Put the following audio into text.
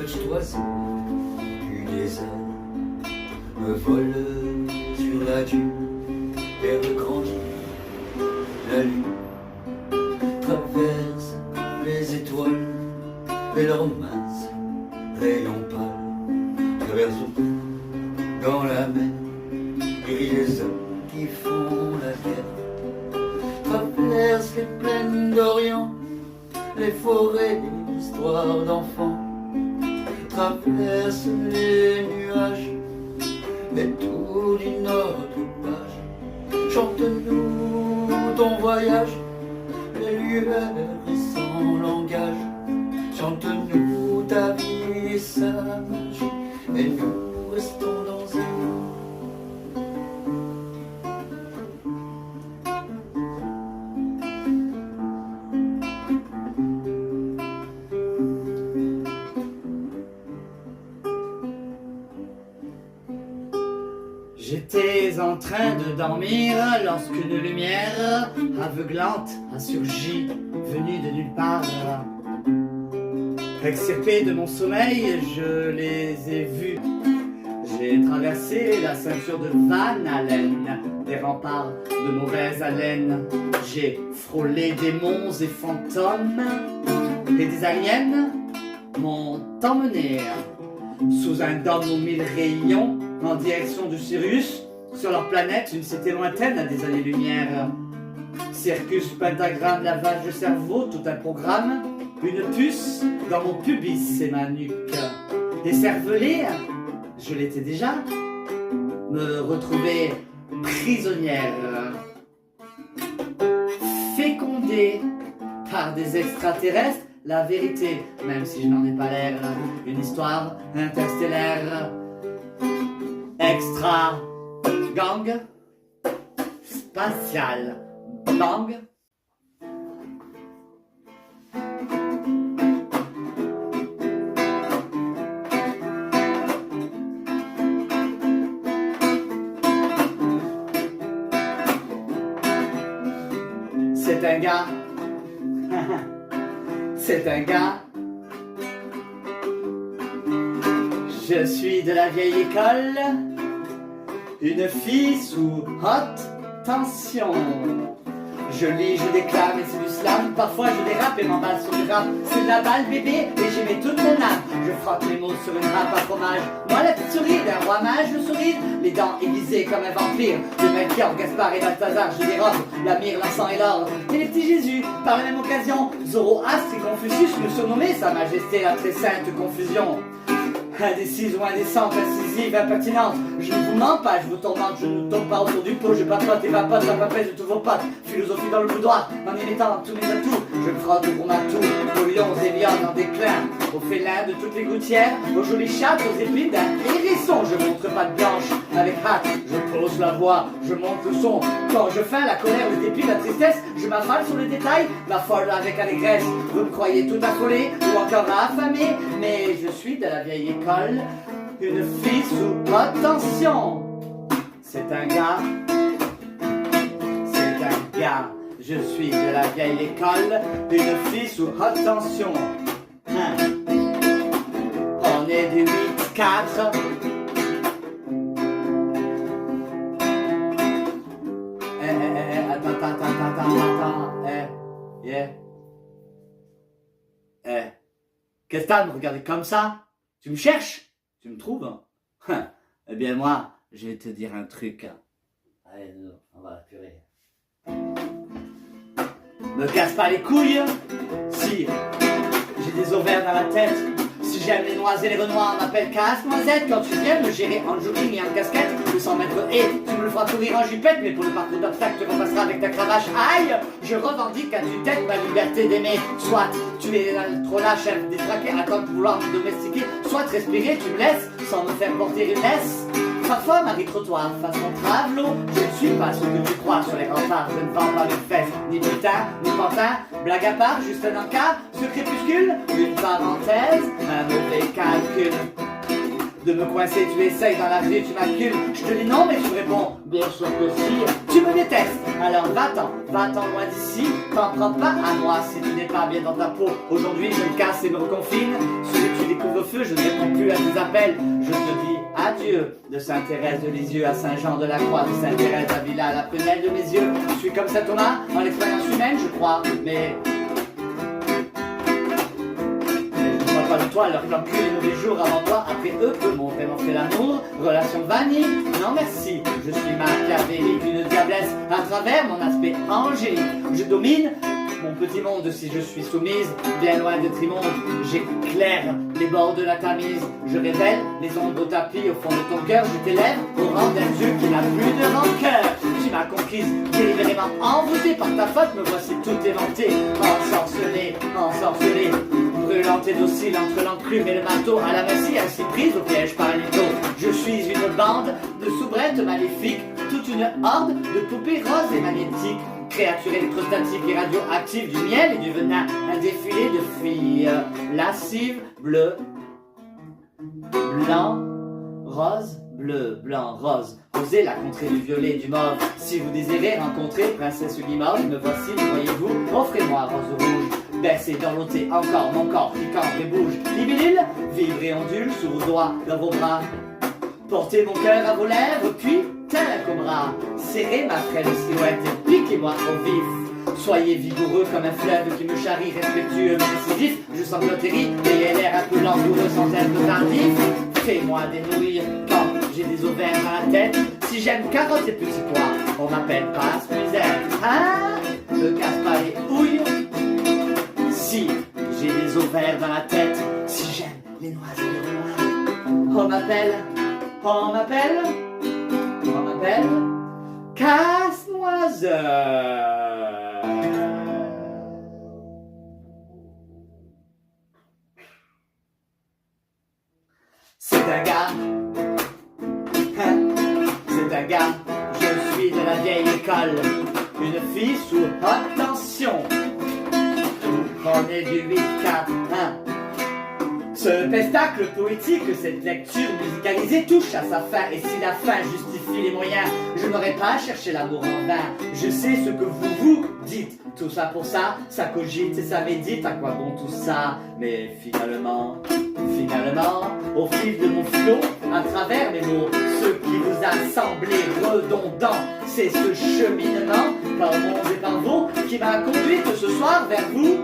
petit oiseau du désert me vole sur la dune et regrandit la lune, traverse les étoiles et leurs minces rayons pâles, traverse dans la mer, et les hommes qui font la guerre, traverse les plaines d'Orient, les forêts, l'histoire d'enfants, traverse les nuages, et tout d'une autre page. Chante-nous ton voyage, les lueurs et sans langage. Chante-nous ta vie et sa magie, et nous restons dans un J'étais en train de dormir lorsqu'une lumière aveuglante a surgi, venue de nulle part. Extirpé de mon sommeil, je les ai vus. J'ai traversé la ceinture de Van Allen, des remparts de mauvaise haleine. J'ai frôlé démons et fantômes, et des aliens m'ont emmené sous un dôme aux 1000 rayons en direction du Sirius, sur leur planète, une cité lointaine à des années-lumière. Circus, pentagramme, lavage de cerveau, tout un programme, une puce dans mon pubis et ma nuque. Écervelée, je l'étais déjà, me retrouver prisonnière, fécondée par des extraterrestres. La vérité, même si je n'en ai pas l'air, une histoire interstellaire. Extra gang spatial bang. C'est un gars. C'est un gars. Je suis de la vieille école, une fille sous haute tension. Je lis, je déclame et c'est du slam. Parfois je dérape et m'emballe sur du rap. C'est de la balle bébé et j'y mets toute mon âme. Je frotte mes mots sur une râpe à fromage. Moi la petite souris d'un roi mage, le sourire, les dents aiguisées comme un vampire. De Melchior, Gaspard et Balthazar, je dérobe la myrrhe, l'encens et l'or. Et les petits Jésus, par la même occasion, Zoroastre et Confucius me surnommaient Sa Majesté la très sainte confusion. Indécise ou indécente, incisive, impertinente. Je ne vous mens pas, je vous tourmente, je ne tombe pas autour du pot, je papote et vapote la papesse de tous vos potes. Philosophie dans le boudoir, en imitant tous mes atouts. Je me frotte pour ma toux, aux lions et lionnes en déclin, aux félins de toutes les gouttières, aux jolies chattes, aux épines d'un hérisson. Je montre pas de blanche, avec hâte, je pose la voix, je monte le son. Quand je feins la colère, le dépit, la tristesse, je m'affale sur les détails, m'affole avec allégresse. Vous me croyez tout affolé, ou encore affamé, mais je suis de la vieille école. Une fille sous haute tension. C'est un gars. C'est un gars. Je suis de la vieille école. Une fille sous haute tension. On est du 8-4. Attends. Qu'est-ce que t'as de me regarder comme ça? Tu me cherches? Tu me trouves? Eh bien moi, je vais te dire un truc. Allez, on va purée. Me casse pas les couilles si j'ai des ovaires dans la tête. Si j'aime les noises et les renois, on m'appelle Casse-Noisette. Quand tu viens me gérer en jogging et en casquette, de 100 mètres et tu me le feras courir en jupette. Mais pour le parcours d'obstacles, tu repasseras avec ta cravache. Aïe, je revendique à tue-tête ma liberté d'aimer. Soit tu es trop lâche, détraqué, à temps de vouloir me domestiquer. Soit respirer, tu me laisses sans me faire porter une laisse. Parfois, Marie-Trottoir, façon travelot, je ne suis pas ce que tu crois sur les remparts. Je ne vends pas mes fesses, ni putain, ni pantin. Blague à part, juste un encart, ce crépuscule, une parenthèse, un mauvais calcul. de me coincer, tu essayes dans la rue, tu m'accules. Je te dis non, mais tu me réponds, bien sûr que si. Tu me détestes, alors va-t'en loin d'ici. T'en prends pas à moi si tu n'es pas bien dans ta peau. Aujourd'hui, je me casse et me reconfine. Sous les couvre-feu, je ne réponds plus à tes appels. Je te dis adieu. De Sainte-Thérèse de Lisieux à Saint-Jean-de-la-Croix, de Sainte-Thérèse à Villa, à la prunelle de mes yeux. Je suis comme ça, Thomas, en l'expérience humaine, je crois, mais je ne parle pas de toi, leur plan cul les mauvais jours avant toi, après eux, peu m'ont vraiment fait l'amour, relation vanille, non merci, je suis machiavélique, une diablesse à travers mon aspect angélique, je domine mon petit monde si je suis soumise, bien loin d'être immonde, j'éclaire les bords de la tamise, je révèle les ombres au tapis au fond de ton cœur, je t'élève au rang d'un dieu qui n'a plus de rancœur. Tu m'as conquise, délibérément envoûtée par ta faute, me voici tout éventé, ensorcelée, brûlante et docile entre l'enclume et le marteau, à la merci ainsi prise au piège par un mytho. Je suis une bande de soubrettes maléfiques, toute une horde de poupées roses et magnétiques, créatures électrostatiques et radioactives, du miel et du venin, un défilé de filles lascives, bleu, blanc, rose, bleu, blanc, rose. Osez la contrée du violet et du mauve. Si vous désirez rencontrer princesse Guimauve, me voici, me voyez-vous, offrez-moi rose rouge. Baissez dans l'ôté encore mon corps qui campe et bouge. Libellule, vibre et ondule sous vos doigts, dans vos bras. Portez mon cœur à vos lèvres, puis tel un cobra. Serrez ma frêle silhouette et piquez-moi au vif. Soyez vigoureux comme un fleuve qui me charrie, respectueux mais décisif. Je sanglote et ris, ayez l'air un peu langoureux sans être tardif. Fais-moi dénourrir quand j'ai des ovaires dans la tête. Si j'aime carottes et petits pois, on m'appelle passe-misère. Ah, me casse pas les houilles. Si j'ai des ovaires dans la tête, si j'aime les noisettes et les noix, on m'appelle casse-noiseur. C'est un gars, c'est un gars, je suis de la vieille école, une fille sous haute tension. Prenez du 8-4-1. Ce pestacle poétique, cette lecture musicalisée touche à sa fin. Et si la fin justifie les moyens, je n'aurais pas cherché l'amour en vain. Je sais ce que vous dites. Tout ça pour ça, ça cogite et ça médite. À quoi bon tout ça? Mais finalement, au fil de mon flot, à travers mes mots, ce qui vous a semblé redondant, c'est ce cheminement par monde et par vous qui m'a conduite ce soir vers vous.